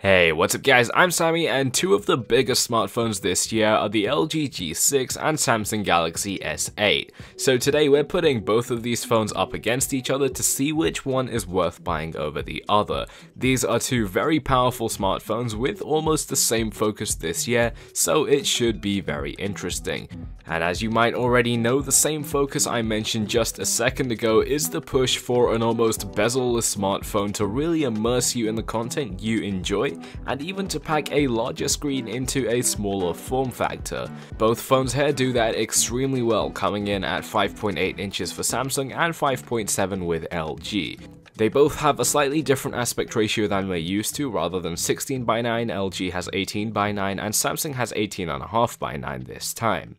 Hey, what's up guys, I'm Sami, and two of the biggest smartphones this year are the LG G6 and Samsung Galaxy S8. So today we're putting both of these phones up against each other to see which one is worth buying over the other. These are two very powerful smartphones with almost the same focus this year, so it should be very interesting. And as you might already know, the same focus I mentioned just a second ago is the push for an almost bezel-less smartphone to really immerse you in the content you enjoy, and even to pack a larger screen into a smaller form factor. Both phones here do that extremely well, coming in at 5.8 inches for Samsung and 5.7 with LG. They both have a slightly different aspect ratio than we're used to. Rather than 16:9, LG has 18:9 and Samsung has 18.5:9 this time.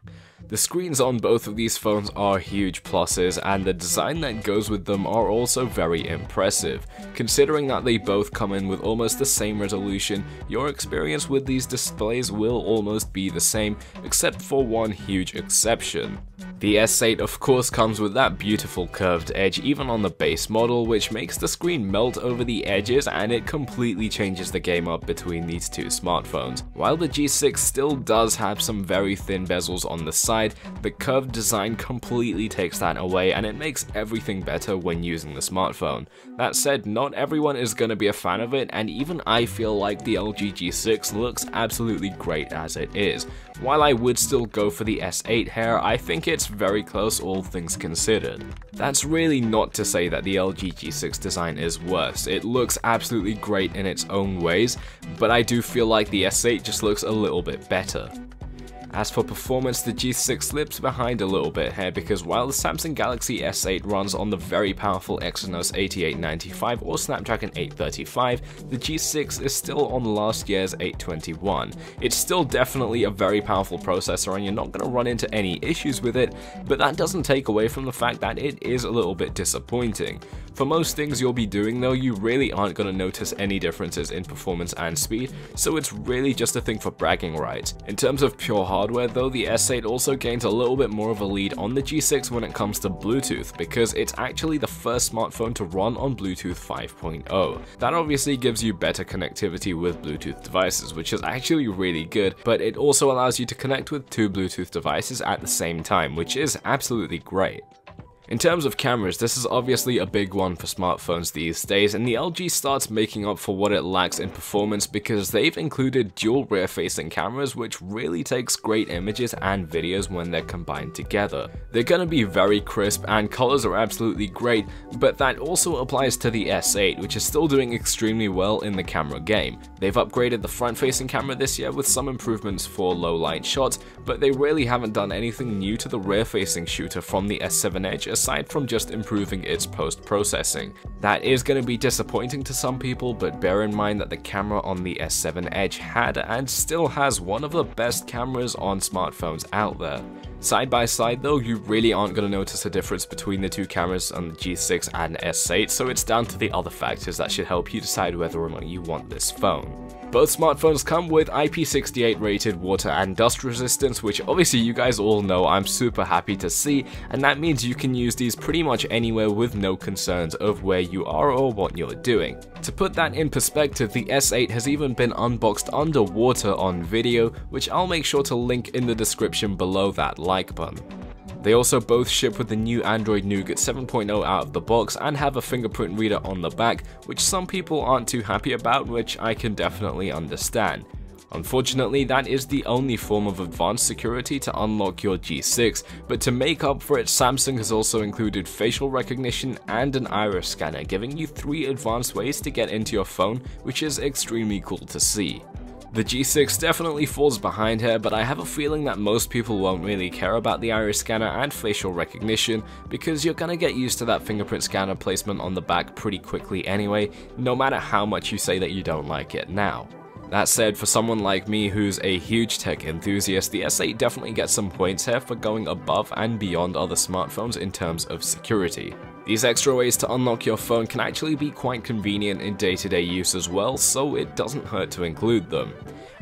The screens on both of these phones are huge pluses, and the design that goes with them are also very impressive. Considering that they both come in with almost the same resolution, your experience with these displays will almost be the same, except for one huge exception. The S8 of course comes with that beautiful curved edge even on the base model, which makes the screen melt over the edges, and it completely changes the game up between these two smartphones. While the G6 still does have some very thin bezels on the side, the curved design completely takes that away, and it makes everything better when using the smartphone. That said, not everyone is going to be a fan of it, and even I feel like the LG G6 looks absolutely great as it is. While I would still go for the S8 here, I think it's very close all things considered. That's really not to say that the LG G6 design is worse. It looks absolutely great in its own ways, but I do feel like the S8 just looks a little bit better. As for performance, the G6 slips behind a little bit here, because while the Samsung Galaxy S8 runs on the very powerful Exynos 8895 or Snapdragon 835, the G6 is still on last year's 821. It's still definitely a very powerful processor and you're not going to run into any issues with it, but that doesn't take away from the fact that it is a little bit disappointing. For most things you'll be doing though, you really aren't going to notice any differences in performance and speed, so it's really just a thing for bragging rights. In terms of pure hardware though, the S8 also gains a little bit more of a lead on the G6 when it comes to Bluetooth, because it's actually the first smartphone to run on Bluetooth 5.0. That obviously gives you better connectivity with Bluetooth devices, which is actually really good, but it also allows you to connect with two Bluetooth devices at the same time, which is absolutely great. In terms of cameras, this is obviously a big one for smartphones these days, and the LG starts making up for what it lacks in performance because they've included dual rear-facing cameras, which really takes great images and videos when they're combined together. They're gonna be very crisp and colors are absolutely great, but that also applies to the S8, which is still doing extremely well in the camera game. They've upgraded the front-facing camera this year with some improvements for low-light shots, but they really haven't done anything new to the rear-facing shooter from the S7 Edge, aside from just improving its post-processing. That is going to be disappointing to some people, but bear in mind that the camera on the S7 Edge had and still has one of the best cameras on smartphones out there. Side by side though, you really aren't going to notice a difference between the two cameras on the G6 and S8, so it's down to the other factors that should help you decide whether or not you want this phone. Both smartphones come with IP68 rated water and dust resistance, which obviously you guys all know I'm super happy to see, and that means you can use these pretty much anywhere with no concerns of where you are or what you're doing. To put that in perspective, the S8 has even been unboxed underwater on video, which I'll make sure to link in the description below that like button. They also both ship with the new Android Nougat 7.0 out of the box and have a fingerprint reader on the back, which some people aren't too happy about, which I can definitely understand. Unfortunately, that is the only form of advanced security to unlock your G6, but to make up for it, Samsung has also included facial recognition and an iris scanner, giving you 3 advanced ways to get into your phone, which is extremely cool to see. The G6 definitely falls behind here, but I have a feeling that most people won't really care about the iris scanner and facial recognition, because you're gonna get used to that fingerprint scanner placement on the back pretty quickly anyway, no matter how much you say that you don't like it now. That said, for someone like me who's a huge tech enthusiast, the S8 definitely gets some points here for going above and beyond other smartphones in terms of security. These extra ways to unlock your phone can actually be quite convenient in day-to-day use as well, so it doesn't hurt to include them.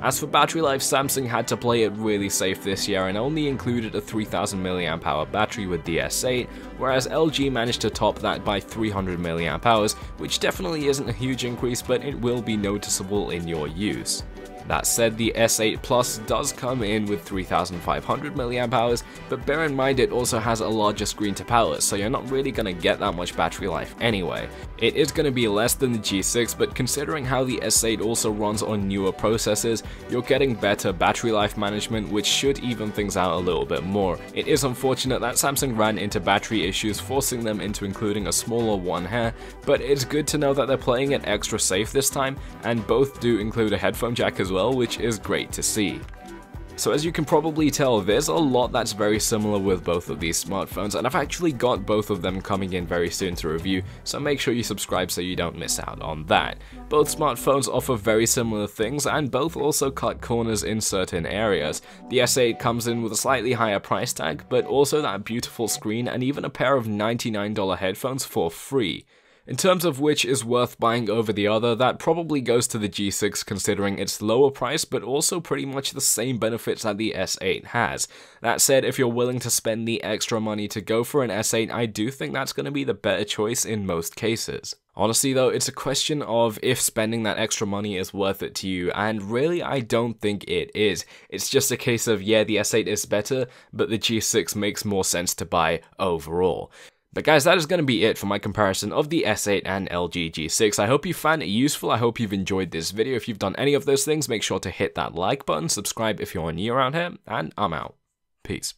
As for battery life, Samsung had to play it really safe this year and only included a 3000 mAh battery with the S8, whereas LG managed to top that by 300 mAh, which definitely isn't a huge increase, but it will be noticeable in your use. That said, the S8 Plus does come in with 3500 mAh, but bear in mind it also has a larger screen to power, so you're not really going to get that much battery life anyway. It is going to be less than the G6, but considering how the S8 also runs on newer processors, you're getting better battery life management, which should even things out a little bit more. It is unfortunate that Samsung ran into battery issues, forcing them into including a smaller one here, but it's good to know that they're playing it extra safe this time, and both do include a headphone jack as well, which is great to see. So as you can probably tell, there's a lot that's very similar with both of these smartphones, and I've actually got both of them coming in very soon to review, so make sure you subscribe so you don't miss out on that. Both smartphones offer very similar things, and both also cut corners in certain areas. The S8 comes in with a slightly higher price tag, but also that beautiful screen and even a pair of $99 headphones for free. In terms of which is worth buying over the other, that probably goes to the G6 considering its lower price but also pretty much the same benefits that the S8 has. That said, if you're willing to spend the extra money to go for an S8, I do think that's going to be the better choice in most cases. Honestly though, it's a question of if spending that extra money is worth it to you, and really I don't think it is. It's just a case of, yeah, the S8 is better, but the G6 makes more sense to buy overall. But guys, that is going to be it for my comparison of the S8 and LG G6. I hope you found it useful, I hope you've enjoyed this video. If you've done any of those things, make sure to hit that like button, subscribe if you're new around here, and I'm out. Peace.